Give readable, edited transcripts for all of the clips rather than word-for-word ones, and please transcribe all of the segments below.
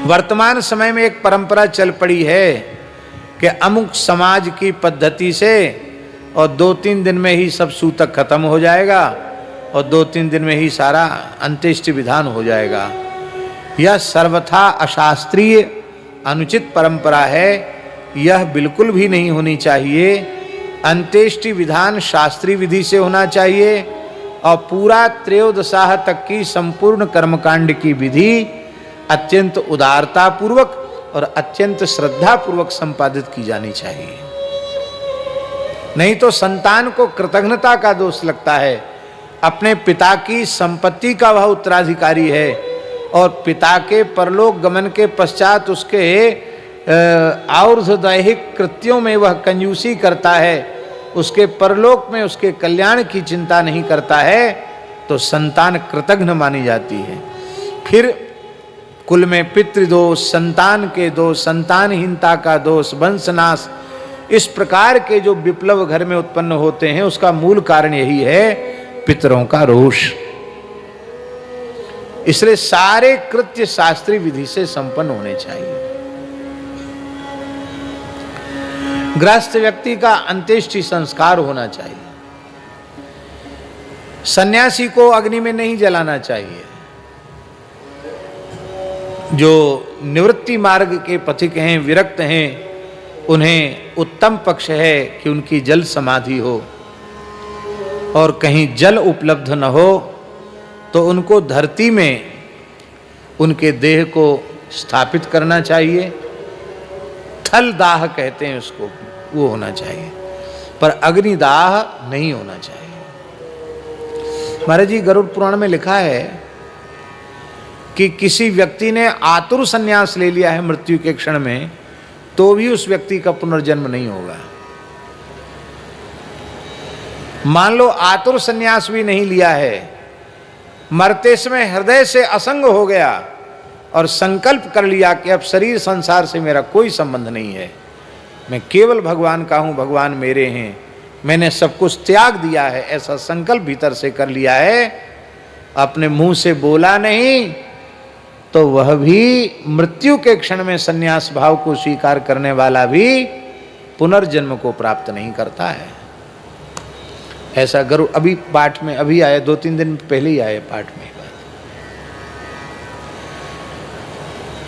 वर्तमान समय में एक परंपरा चल पड़ी है कि अमुक समाज की पद्धति से और 2-3 दिन में ही सब सूतक खत्म हो जाएगा और 2-3 दिन में ही सारा अंत्येष्टि विधान हो जाएगा। यह सर्वथा अशास्त्रीय अनुचित परंपरा है। यह बिल्कुल भी नहीं होनी चाहिए। अंत्येष्टि विधान शास्त्रीय विधि से होना चाहिए और पूरा त्रयोदशाह तक की संपूर्ण कर्मकांड की विधि अत्यंत उदारता पूर्वक और अत्यंत श्रद्धा पूर्वक संपादित की जानी चाहिए। नहीं तो संतान को कृतज्ञता का दोष लगता है। अपने पिता की संपत्ति का वह उत्तराधिकारी है और पिता के परलोक गमन के पश्चात उसके आउर्ध्वदैहिक कृत्यों में वह कंजूसी करता है, उसके परलोक में उसके कल्याण की चिंता नहीं करता है, तो संतान कृतज्ञ मानी जाती है। फिर कुल में पितृदोष, संतान के दोष, संतानहीनता का दोष, वंशनाश, इस प्रकार के जो विप्लव घर में उत्पन्न होते हैं उसका मूल कारण यही है, पितरों का रोष। इसलिए सारे कृत्य शास्त्रीय विधि से संपन्न होने चाहिए। गृहस्थ व्यक्ति का अंत्येष्टि संस्कार होना चाहिए। सन्यासी को अग्नि में नहीं जलाना चाहिए। जो निवृत्ति मार्ग के पथिक हैं, विरक्त हैं, उन्हें उत्तम पक्ष है कि उनकी जल समाधि हो और कहीं जल उपलब्ध न हो तो उनको धरती में उनके देह को स्थापित करना चाहिए। थल दाह कहते हैं उसको, वो होना चाहिए, पर अग्निदाह नहीं होना चाहिए। महाराज जी, गरुड़ पुराण में लिखा है कि किसी व्यक्ति ने आतुर संन्यास ले लिया है मृत्यु के क्षण में, तो भी उस व्यक्ति का पुनर्जन्म नहीं होगा। मान लो आतुर संन्यास भी नहीं लिया है, मरते समय हृदय से असंग हो गया और संकल्प कर लिया कि अब शरीर संसार से मेरा कोई संबंध नहीं है, मैं केवल भगवान का हूं, भगवान मेरे हैं, मैंने सब कुछ त्याग दिया है, ऐसा संकल्प भीतर से कर लिया है, अपने मुंह से बोला नहीं, तो वह भी मृत्यु के क्षण में संन्यास भाव को स्वीकार करने वाला भी पुनर्जन्म को प्राप्त नहीं करता है। ऐसा गरुड़ अभी पाठ में अभी आया, 2-3 दिन पहले ही आए पाठ में बात।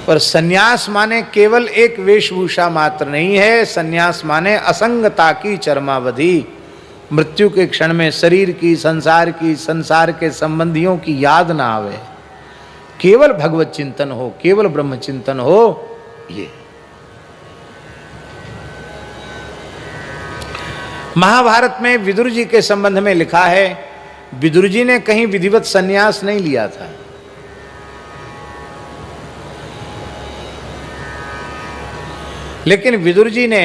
पर संन्यास माने केवल एक वेशभूषा मात्र नहीं है। संन्यास माने असंगता की चरमावधि। मृत्यु के क्षण में शरीर की, संसार के संबंधियों की याद ना आवे, केवल भगवत चिंतन हो, केवल ब्रह्म चिंतन हो। ये महाभारत में विदुर जी के संबंध में लिखा है, विदुर जी ने कहीं विधिवत संन्यास नहीं लिया था। लेकिन विदुर जी ने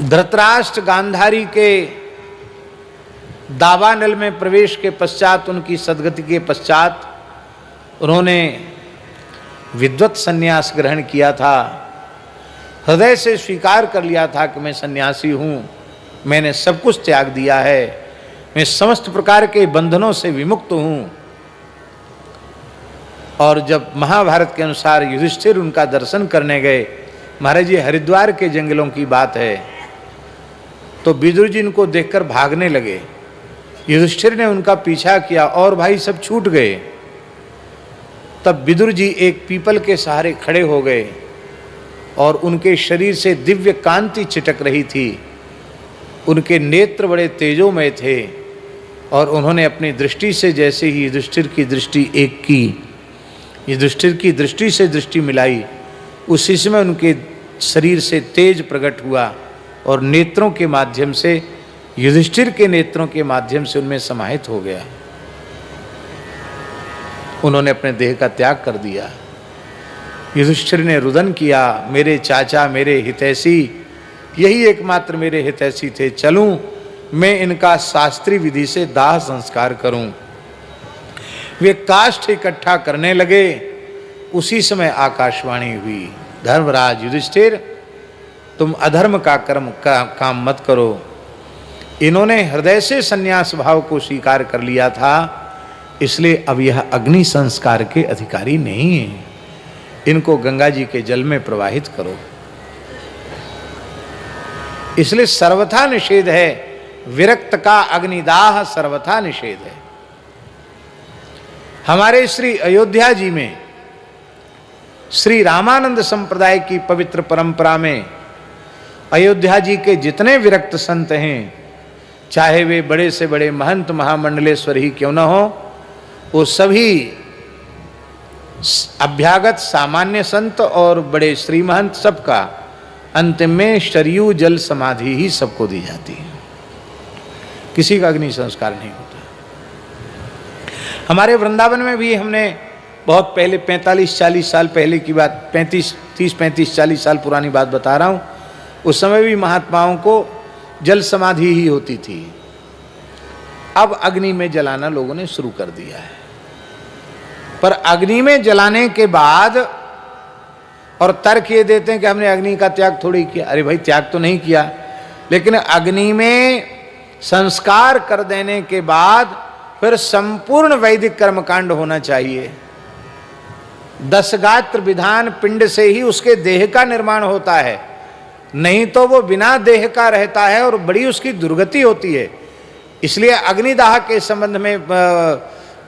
धृतराष्ट्र गांधारी के दावानल में प्रवेश के पश्चात, उनकी सद्गति के पश्चात उन्होंने विद्वत संन्यास ग्रहण किया था। हृदय से स्वीकार कर लिया था कि मैं सन्यासी हूँ, मैंने सब कुछ त्याग दिया है, मैं समस्त प्रकार के बंधनों से विमुक्त हूँ। और जब महाभारत के अनुसार युधिष्ठिर उनका दर्शन करने गए, महाराज जी हरिद्वार के जंगलों की बात है, तो विदुर जी इनको देखकर भागने लगे। युधिष्ठिर ने उनका पीछा किया और भाई सब छूट गए। तब विदुर जी एक पीपल के सहारे खड़े हो गए और उनके शरीर से दिव्य कांति छिटक रही थी। उनके नेत्र बड़े तेजोमय थे और उन्होंने अपनी दृष्टि से जैसे ही युधिष्ठिर की दृष्टि एक की, युधिष्ठिर की दृष्टि से दृष्टि मिलाई, उसी समय उनके शरीर से तेज प्रकट हुआ और नेत्रों के माध्यम से, युधिष्ठिर के नेत्रों के माध्यम से उनमें समाहित हो गया। उन्होंने अपने देह का त्याग कर दिया। युधिष्ठिर ने रुदन किया, मेरे चाचा, मेरे हितैषी, यही एकमात्र मेरे हितैषी थे, चलूं मैं इनका शास्त्रीय विधि से दाह संस्कार करूं। वे काष्ठ इकट्ठा करने लगे। उसी समय आकाशवाणी हुई, धर्मराज युधिष्ठिर, तुम अधर्म का काम मत करो। इन्होंने हृदय से संन्यास भाव को स्वीकार कर लिया था, इसलिए अब यह अग्नि संस्कार के अधिकारी नहीं है। इनको गंगा जी के जल में प्रवाहित करो। इसलिए सर्वथा निषेध है, विरक्त का अग्निदाह सर्वथा निषेध है। हमारे श्री अयोध्या जी में श्री रामानंद संप्रदाय की पवित्र परंपरा में अयोध्या जी के जितने विरक्त संत हैं, चाहे वे बड़े से बड़े महंत महामंडलेश्वर ही क्यों न हो, वो सभी अभ्यागत सामान्य संत और बड़े श्री महंत सबका अंतिम में शरयू जल समाधि ही सबको दी जाती है। किसी का अग्नि संस्कार नहीं होता। हमारे वृंदावन में भी हमने बहुत पहले 45-40 साल पहले की बात, 30-35-40 साल पुरानी बात बता रहा हूँ, उस समय भी महात्माओं को जल समाधि ही होती थी। अब अग्नि में जलाना लोगों ने शुरू कर दिया है। पर अग्नि में जलाने के बाद और तर्क ये देते हैं कि हमने अग्नि का त्याग थोड़ी किया। अरे भाई, त्याग तो नहीं किया, लेकिन अग्नि में संस्कार कर देने के बाद फिर संपूर्ण वैदिक कर्मकांड होना चाहिए। 10 गात्र विधान पिंड से ही उसके देह का निर्माण होता है, नहीं तो वो बिना देह का रहता है और बड़ी उसकी दुर्गति होती है। इसलिए अग्निदाह के संबंध में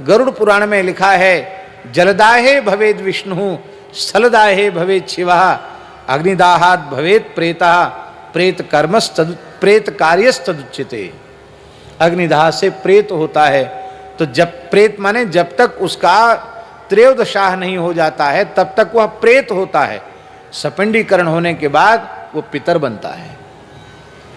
गरुड़ पुराण में लिखा है, जलदाहे भवेद विष्णु स्थलदाहे भवेद शिवः अग्निदाहात भवेद प्रेतः प्रेत कर्मस्तद प्रेत कार्यस्तदुच्यते। अग्निदाह से प्रेत होता है, तो जब प्रेत माने जब तक उसका त्रयोदशाह नहीं हो जाता है तब तक वह प्रेत होता है। सपिंडीकरण होने के बाद वो पितर बनता है।